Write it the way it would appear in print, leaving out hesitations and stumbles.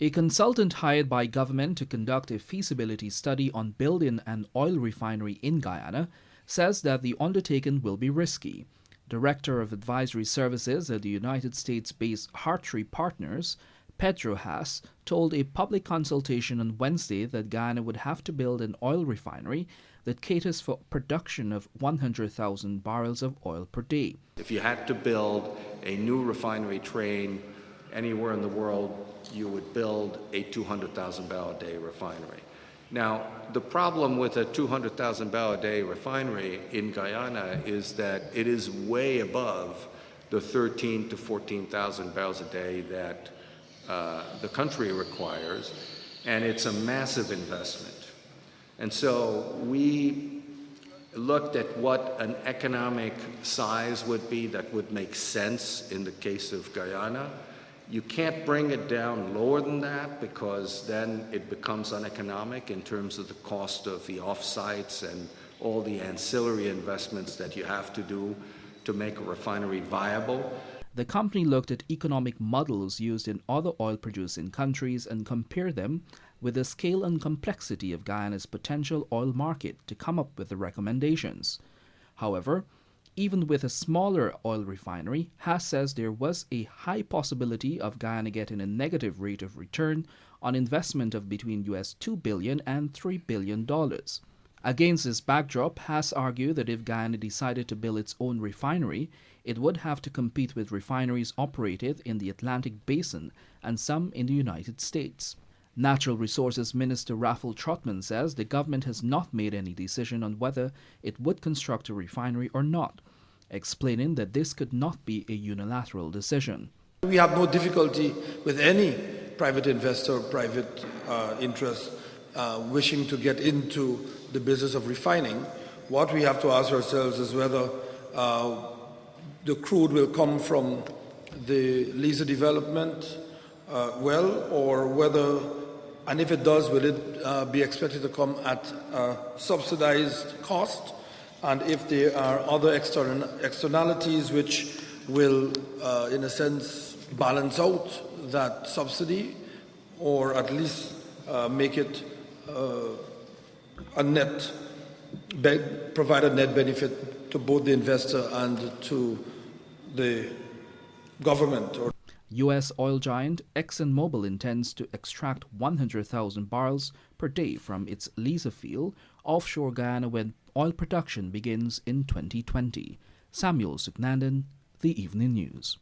A consultant hired by government to conduct a feasibility study on building an oil refinery in Guyana says that the undertaking will be risky. Director of Advisory Services at the United States-based Hartree Partners, Pedro Haas, told a public consultation on Wednesday that Guyana would have to build an oil refinery that caters for production of 100,000 barrels of oil per day. If you had to build a new refinery train anywhere in the world, you would build a 200,000 barrel a day refinery. Now, the problem with a 200,000 barrel a day refinery in Guyana is that it is way above the 13 to 14,000 barrels a day that the country requires, and it's a massive investment. And so we looked at what an economic size would be that would make sense in the case of Guyana. You can't bring it down lower than that because then it becomes uneconomic in terms of the cost of the offsites and all the ancillary investments that you have to do to make a refinery viable. The company looked at economic models used in other oil-producing countries and compared them with the scale and complexity of Guyana's potential oil market to come up with the recommendations. However, even with a smaller oil refinery, Haas says there was a high possibility of Guyana getting a negative rate of return on investment of between US $2 billion and $3 billion. Against this backdrop, Haas argued that if Guyana decided to build its own refinery, it would have to compete with refineries operated in the Atlantic Basin and some in the United States. Natural Resources Minister Raffel Trotman says the government has not made any decision on whether it would construct a refinery or not, explaining that this could not be a unilateral decision. We have no difficulty with any private investor, private interest wishing to get into the business of refining. What we have to ask ourselves is whether the crude will come from the Liza development well, or whether, and if it does, will it be expected to come at a subsidized cost? And if there are other externalities which will, in a sense, balance out that subsidy, or at least make it provide a net benefit to both the investor and to the government. U.S. oil giant ExxonMobil intends to extract 100,000 barrels per day from its Liza field offshore Guyana when oil production begins in 2020. Samuel Suknandan, The Evening News.